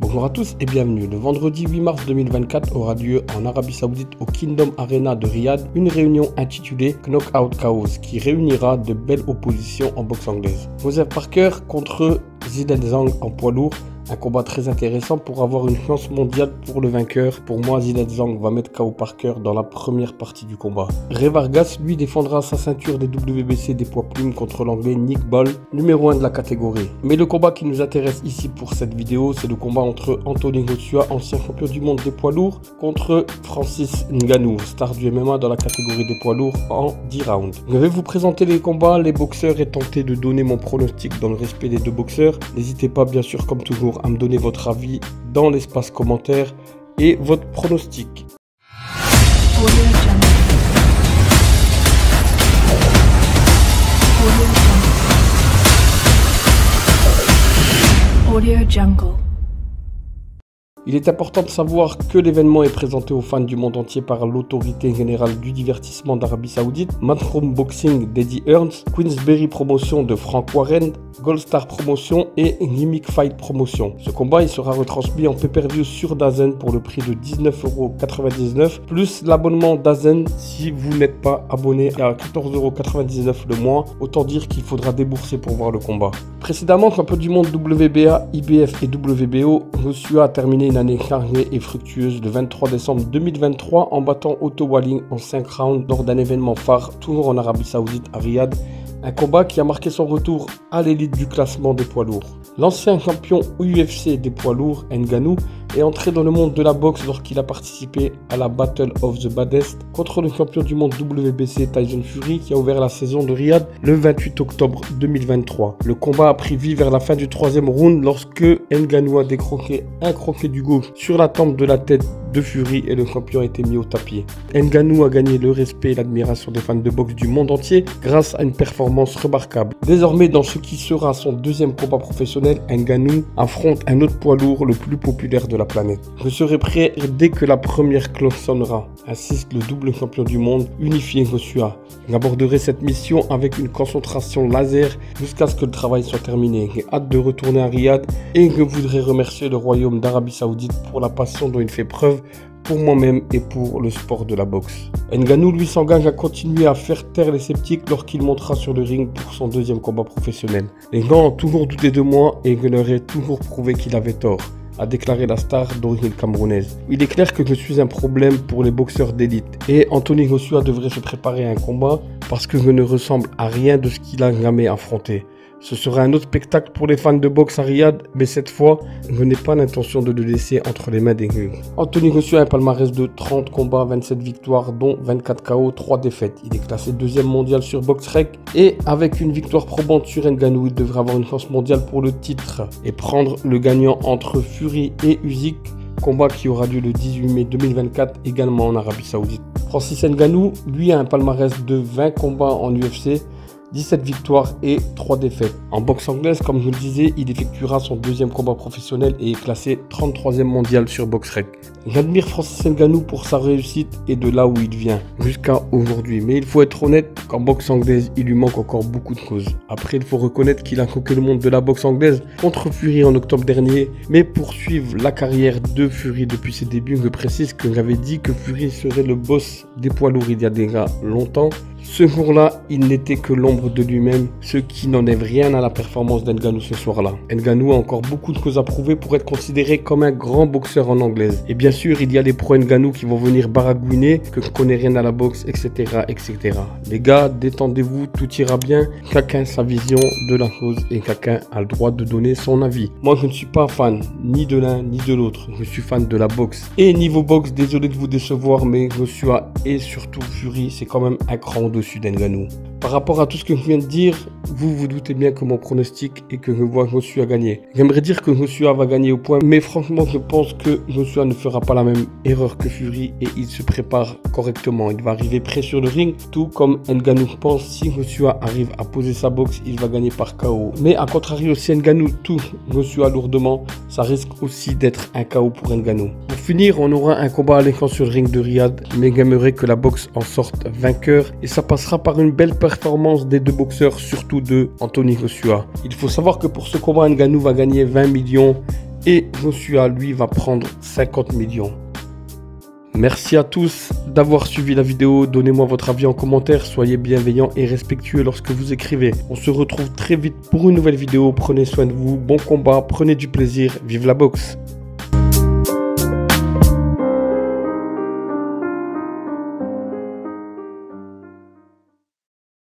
Bonjour à tous et bienvenue. Le vendredi 8 mars 2024 aura lieu en Arabie Saoudite au Kingdom Arena de Riyad une réunion intitulée Knockout Chaos qui réunira de belles oppositions en boxe anglaise. Joseph Parker contre Zhilei Zhang en poids lourd. Un combat très intéressant pour avoir une chance mondiale pour le vainqueur. Pour moi, Zhilei Zhang va mettre KO Parker dans la première partie du combat. Ray Vargas, lui, défendra sa ceinture des WBC des poids plumes contre l'anglais Nick Ball, numéro 1 de la catégorie. Mais le combat qui nous intéresse ici pour cette vidéo, c'est le combat entre Anthony Joshua, ancien champion du monde des poids lourds, contre Francis Ngannou, star du MMA dans la catégorie des poids lourds en 10 rounds. Je vais vous présenter les combats, les boxeurs et tenter de donner mon pronostic dans le respect des deux boxeurs. N'hésitez pas, bien sûr, comme toujours, à me donner votre avis dans l'espace commentaire et votre pronostic. Audio Jungle. Il est important de savoir que l'événement est présenté aux fans du monde entier par l'autorité générale du divertissement d'Arabie Saoudite, Matchroom Boxing d'Eddie Hearns, Queensberry Promotion de Frank Warren, Gold Star Promotion et Gimmick Fight Promotion. Ce combat il sera retransmis en pay-per-view sur DAZN pour le prix de 19,99 € plus l'abonnement DAZN si vous n'êtes pas abonné à 14,99 € le mois. Autant dire qu'il faudra débourser pour voir le combat. Précédemment, champion du monde WBA, IBF et WBO, Joshua a terminé une année chargée et fructueuse le 23 décembre 2023 en battant Otto Walling en 5 rounds lors d'un événement phare toujours en Arabie Saoudite à Riyad. Un combat qui a marqué son retour à l'élite du classement des poids lourds. L'ancien champion UFC des poids lourds, Ngannou, est entré dans le monde de la boxe lorsqu'il a participé à la Battle of the Baddest contre le champion du monde WBC Tyson Fury qui a ouvert la saison de Riyad le 28 octobre 2023. Le combat a pris vie vers la fin du 3e round lorsque Ngannou a décroché un crochet du gauche sur la tempe de la tête de Fury et le champion a été mis au tapis. Ngannou a gagné le respect et l'admiration des fans de boxe du monde entier grâce à une performance remarquable. Désormais, dans ce qui sera son deuxième combat professionnel, Ngannou affronte un autre poids lourd le plus populaire de la planète. Je serai prêt dès que la première cloche sonnera, insiste le double champion du monde unifié Joshua. J'aborderai cette mission avec une concentration laser jusqu'à ce que le travail soit terminé. J'ai hâte de retourner à Riyad et je voudrais remercier le royaume d'Arabie Saoudite pour la passion dont il fait preuve pour moi-même et pour le sport de la boxe. Ngannou lui s'engage à continuer à faire taire les sceptiques lorsqu'il montera sur le ring pour son deuxième combat professionnel. Les gens ont toujours douté de moi et je leur ai toujours prouvé qu'il avait tort, a déclaré la star d'origine camerounaise. Il est clair que je suis un problème pour les boxeurs d'élite et Anthony Joshua devrait se préparer à un combat parce que je ne ressemble à rien de ce qu'il a jamais affronté. Ce sera un autre spectacle pour les fans de boxe à Riyad, mais cette fois, je n'ai pas l'intention de le laisser entre les mains des juges. Anthony Joshua a un palmarès de 30 combats, 27 victoires, dont 24 KO, 3 défaites. Il est classé 2e mondial sur BoxRec et avec une victoire probante sur Ngannou, il devrait avoir une chance mondiale pour le titre et prendre le gagnant entre Fury et Usyk, combat qui aura lieu le 18 mai 2024 également en Arabie Saoudite. Francis Ngannou, lui, a un palmarès de 20 combats en UFC, 17 victoires et 3 défaites. En boxe anglaise, comme je le disais, il effectuera son deuxième combat professionnel et est classé 33e mondial sur BoxRec. J'admire Francis Ngannou pour sa réussite et de là où il vient jusqu'à aujourd'hui. Mais il faut être honnête qu'en boxe anglaise, il lui manque encore beaucoup de choses. Après, il faut reconnaître qu'il a conquis le monde de la boxe anglaise contre Fury en octobre dernier. Mais pour suivre la carrière de Fury depuis ses débuts, je précise que j'avais dit que Fury serait le boss des poids lourds il y a déjà longtemps. Ce jour-là, il n'était que l'ombre de lui-même, ce qui n'enlève rien à la performance d'Ngannou ce soir-là. Ngannou a encore beaucoup de choses à prouver pour être considéré comme un grand boxeur en anglaise. Et bien sûr, il y a les pros Ngannou qui vont venir baragouiner, que je connais rien à la boxe, etc., etc. Les gars, détendez-vous, tout ira bien. Chacun sa vision de la chose et chacun a le droit de donner son avis. Moi, je ne suis pas fan ni de l'un ni de l'autre. Je suis fan de la boxe. Et niveau boxe, désolé de vous décevoir, mais Joshua et surtout Fury, c'est quand même un cran au-dessus d'Ngannou. Par rapport à tout ce que je viens de dire, vous vous doutez bien que mon pronostic est que je vois Joshua gagner. J'aimerais dire que Joshua va gagner au point, mais franchement je pense que Joshua ne fera pas la même erreur que Fury et il se prépare correctement. Il va arriver prêt sur le ring, tout comme Ngannou. Je pense que si Joshua arrive à poser sa boxe, il va gagner par KO. Mais à contrario, si Ngannou touche Joshua lourdement, ça risque aussi d'être un KO pour Ngannou. Pour finir, on aura un combat à l'écran sur le ring de Riyad, mais j'aimerais que la boxe en sorte vainqueur et ça passera par une belle performance des deux boxeurs, surtout de Anthony Joshua. Il faut savoir que pour ce combat, Ngannou va gagner 20 millions et Joshua, lui, va prendre 50 millions. Merci à tous d'avoir suivi la vidéo. Donnez-moi votre avis en commentaire. Soyez bienveillants et respectueux lorsque vous écrivez. On se retrouve très vite pour une nouvelle vidéo. Prenez soin de vous. Bon combat. Prenez du plaisir. Vive la boxe.